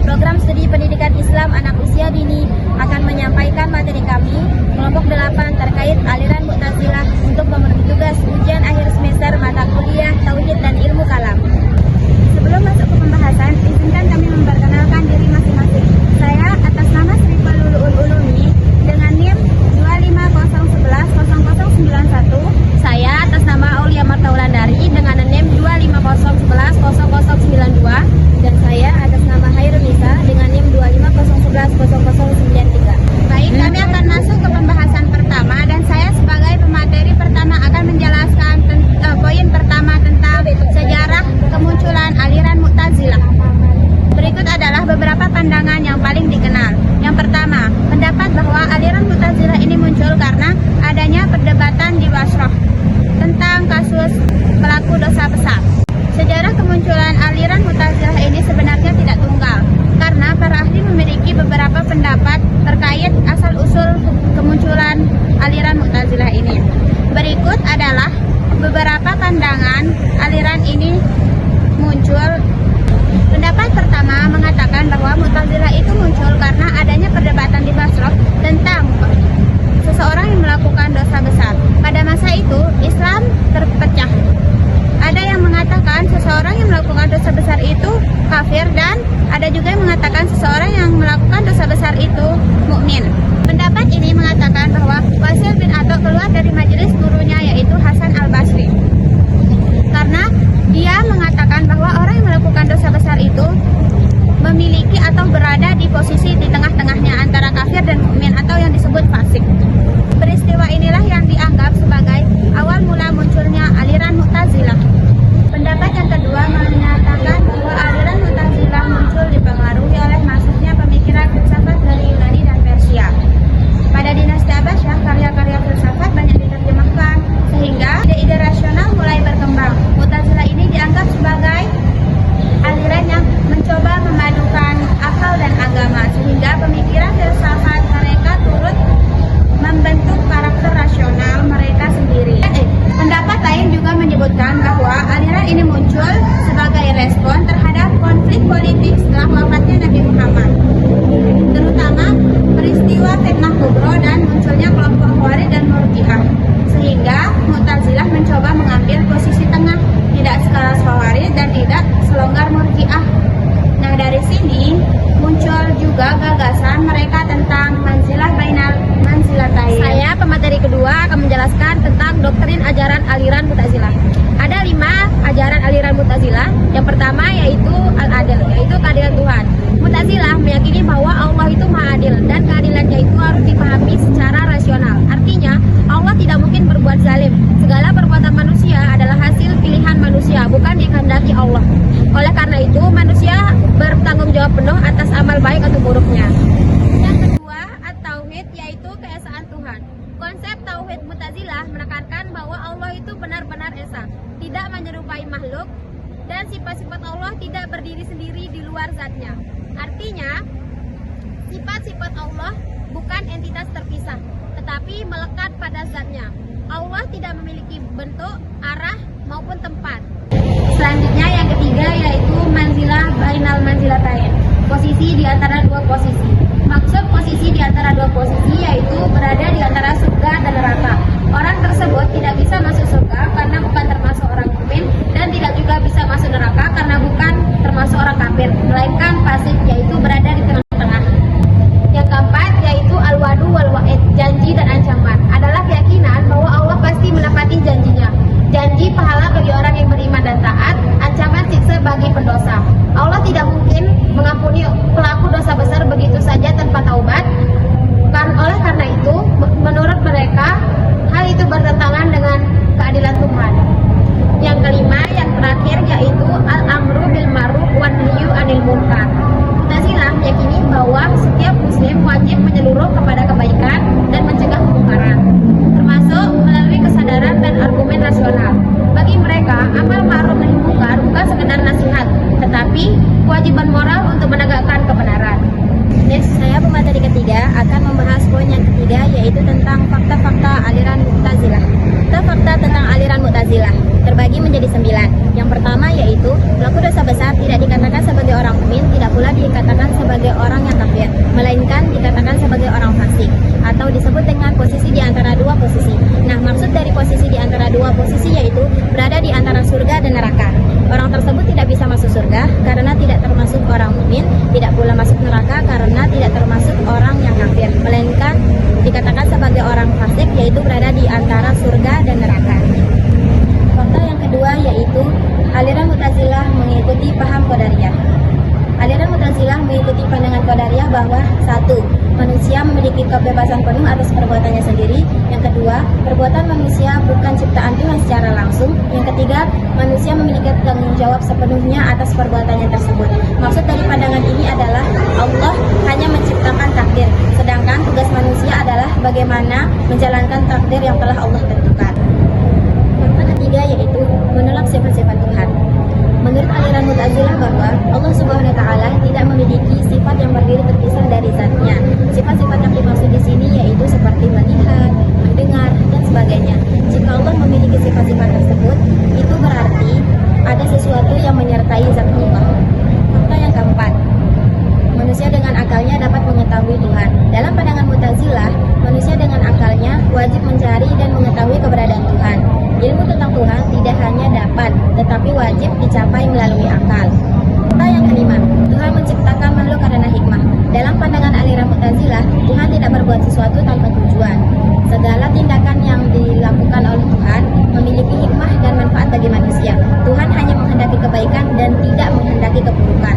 Program Studi Pendidikan Islam Anak Usia Dini akan menyampaikan materi kami, kelompok 8 terkait aliran Mu'tazilah untuk memenuhi tugas ujian akhir semester mata kuliah Tauhid dan Ilmu Kalam. Sebelum masuk ke pembahasan, izinkan kami memperkenalkan diri masing-masing. Saya atas nama Sri Luluul Ulumi dengan NIM 250110091. Saya atas nama Aulia Martaulandari dengan NIM 250110092. Dan saya atas nama Hairunisa dengan NIM 250110093. Baik, kami akan masuk ke pembahasan pertama dan saya sebagai pemateri pertama akan menjelaskan poin pertama tentang sejarah kemunculan aliran Mu'tazilah. Berikut adalah beberapa pandangan yang paling dikenal. Yang pertama, pendapat bahwa aliran Mu'tazilah ini muncul karena adanya perdebatan di Bashrah tentang kasus pelaku dosa besar. Sejarah kemunculan aliran Mu'tazilah ini sebenarnya tidak tunggal, karena para ahli memiliki beberapa pendapat terkait asal-usul kemunculan aliran Mu'tazilah ini. Berikut adalah beberapa pandangan aliran ini muncul. Pendapat pertama mengatakan bahwa Mu'tazilah itu muncul karena adanya perdebatan di Bashrah tentang seseorang yang melakukan dosa besar. Pada masa itu, Islam terpecah. Ada yang mengatakan seseorang yang melakukan dosa besar itu kafir, dan ada juga yang mengatakan seseorang yang melakukan dosa besar itu mukmin. Pendapat ini mengatakan bahwa Wasil bin Atok keluar dari majelis gurunya yaitu Hasan al-Basri karena dia mengatakan bahwa orang yang melakukan dosa besar itu memiliki atau berada di posisi di tengah-tengahnya antara kafir dan mukmin atau yang disebut fasik. Peristiwa inilah yang dianggap sebagai awal mula munculnya aliran Mu'tazilah. Pendapat yang kedua menyatakan bahwa aliran Mu'tazilah muncul dipengaruhi oleh masuknya pemikiran filsafat dari Yunani dan Persia. Pada dinasti Abbasiyah, karya-karya filsafat banyak diterjemahkan sehingga ide-ide rasional mulai berkembang. Mu'tazilah ini dianggap sebagai aliran yang mencoba memadukan akal dan agama sehingga pemikiran filsafat mereka turut membentuk karakter rasional mereka sendiri. Pendapat lain juga menyebutkan bahwa aliran ini muncul sebagai respon terhadap konflik politik setelah wafatnya Nabi Muhammad, terutama peristiwa Fitnah Kubro dan munculnya kelompok Khawarij dan Murji'ah, sehingga Mu'tazilah mencoba mengambil posisi tengah, tidak sekelas Khawarij dan tidak selonggar Murji'ah. Nah, dari sini muncul juga gagasan mereka tentang manzilah bainal manzilatain. Saya pemateri kedua akan menjelaskan tentang doktrin ajaran aliran Mu'tazilah. Ada 5 ajaran aliran Mu'tazilah. Yang pertama yaitu al-adil, yaitu keadilan Tuhan. Mu'tazilah meyakini bahwa Allah itu maha adil dan keadilannya itu harus dipahami secara rasional. Artinya, Allah tidak mungkin berbuat zalim. Segala perbuatan manusia adalah hasil pilihan manusia, bukan dikehendaki Allah. Oleh karena itu, manusia bertanggung jawab penuh atas amal baik atau buruknya. Yang kedua, at-tauhid, yaitu keesaan Tuhan. Konsep tauhid Mu'tazilah menekankan bahwa Allah itu benar-benar esa, tidak menyerupai makhluk, dan sifat-sifat Allah tidak berdiri sendiri di luar zatnya. Artinya, sifat-sifat Allah bukan entitas terpisah, tetapi melekat pada zatnya. Allah tidak memiliki bentuk, arah, maupun tempat. Selanjutnya yang ketiga yaitu manzilah bainal manzilatain, posisi di antara dua posisi. Maksud posisi di antara dua posisi yaitu berada di antara surga dan neraka. Orang tersebut tidak bisa masuk surga karena bukan termasuk orang mukmin, dan tidak juga bisa masuk neraka karena bukan termasuk orang kafir, melainkan fasik, yaitu berada di tengah-tengah. Yang keempat yaitu al-wa'du wal wa'id, janji dan ancaman. Adalah keyakinan bahwa Allah pasti menepati janjinya. Janji pahala bagi orang yang beriman dan taat, ancaman siksa bagi pendosa. Allah tidak mungkin mengampuni pelaku dosa besar begitu saja tanpa taubat. Oleh karena itu, tentang fakta-fakta aliran Mu'tazilah. Fakta tentang aliran Mu'tazilah terbagi menjadi 9. Yang pertama yaitu pelaku dosa besar tidak dikatakan sebagai orang mukmin, tidak pula dikatakan sebagai orang yang kafir, melainkan dikatakan sebagai orang fasik atau disebut dengan posisi di antara dua posisi. Nah, maksud dari posisi di antara dua posisi yaitu berada di antara surga dan neraka. Orang tersebut tidak bisa masuk surga karena tidak termasuk orang mukmin, tidak pula masuk neraka karena tidak termasuk orang yang kafir, melainkan dikatakan sebagai orang fasik yaitu berada di antara surga dan neraka. Fakta yang kedua yaitu aliran Mu'tazilah mengikuti paham Qadariyah. Aliran Mu'tazilah mengikuti pandangan Qadariyah bahwa 1. Manusia memiliki kebebasan penuh atas perbuatannya sendiri. Yang kedua, perbuatan manusia bukan ciptaan Tuhan secara langsung. Yang ketiga, manusia memiliki tanggung jawab sepenuhnya atas perbuatannya tersebut. Maksud dari pandangan ini adalah Allah hanya menciptakan takdir, sedangkan tugas manusia adalah bagaimana menjalankan takdir yang telah Allah tentukan. Fakta ketiga yaitu menolak sifat-sifat Tuhan. Menurut aliran Mu'tazilah bahwa Allah Subhanahu wa taala tidak memiliki sifat yang berdiri terpisah dari zatnya. Sifat-sifat yang dimaksud di sini yaitu seperti melihat, mendengar, dan sebagainya. Jika Allah memiliki sifat-sifat tersebut, itu berarti ada sesuatu yang menyertai zat Allah. Fakta yang keempat, manusia dengan akalnya dapat mengetahui Tuhan. Dalam pandangan Mu'tazilah, manusia dengan akalnya wajib mencari dan mengetahui keberadaan Tuhan. Ilmu tentang Tuhan tidak hanya dapat, tetapi wajib dicapai melalui akal. Fakta yang kelima, Tuhan menciptakan makhluk karena hikmah. Dalam pandangan aliran Mu'tazilah, Tuhan tidak berbuat sesuatu tanpa tujuan. Segala tindakan yang dilakukan oleh Tuhan memiliki hikmah dan manfaat bagi manusia. Tuhan hanya menghendaki kebaikan dan tidak menghendaki keburukan.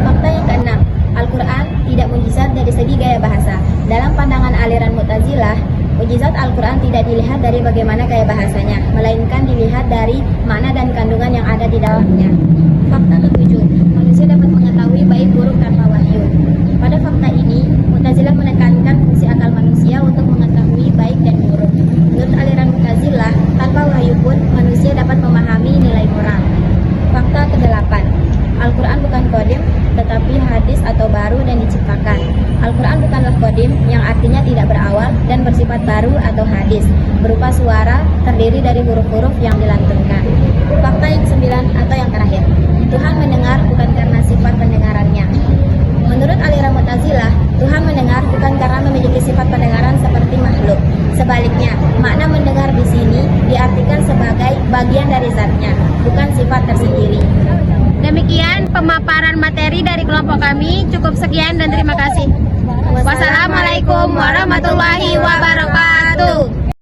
Fakta yang keenam, Al-Quran tidak mukjizat dari segi gaya bahasa. Dalam pandangan aliran Mu'tazilah, mukjizat Al-Quran tidak dilihat dari bagaimana gaya bahasanya, melainkan dilihat dari makna dan kandungan yang ada di dalamnya. Fakta ketujuh, manusia dapat mengetahui baik buruk tanpa wahyu. Pada fakta ini, Mu'tazilah menekankan fungsi akal manusia untuk mengetahui baik dan buruk. Menurut aliran Mu'tazilah, tanpa wahyu pun manusia dapat memahami nilai moral. Fakta kedelapan, Al-Quran bukan qadim, tetapi hadis atau baru dan diciptakan. Al-Quran bukanlah qadim, yang artinya tidak berawal dan bersifat baru atau hadis, berupa suara terdiri dari huruf-huruf yang dilantunkan. Fakta yang kesembilan atau yang terakhir, Tuhan mendengar bukan karena sifat pendengarannya. Menurut aliran Mu'tazilah, Tuhan mendengar bukan karena memiliki sifat pendengaran seperti makhluk. Sebaliknya, makna mendengar di sini diartikan sebagai bagian dari zatnya, bukan sifat tersendiri. Demikian pemaparan materi dari kelompok kami. Cukup sekian dan terima kasih. Wassalamualaikum warahmatullahi wabarakatuh.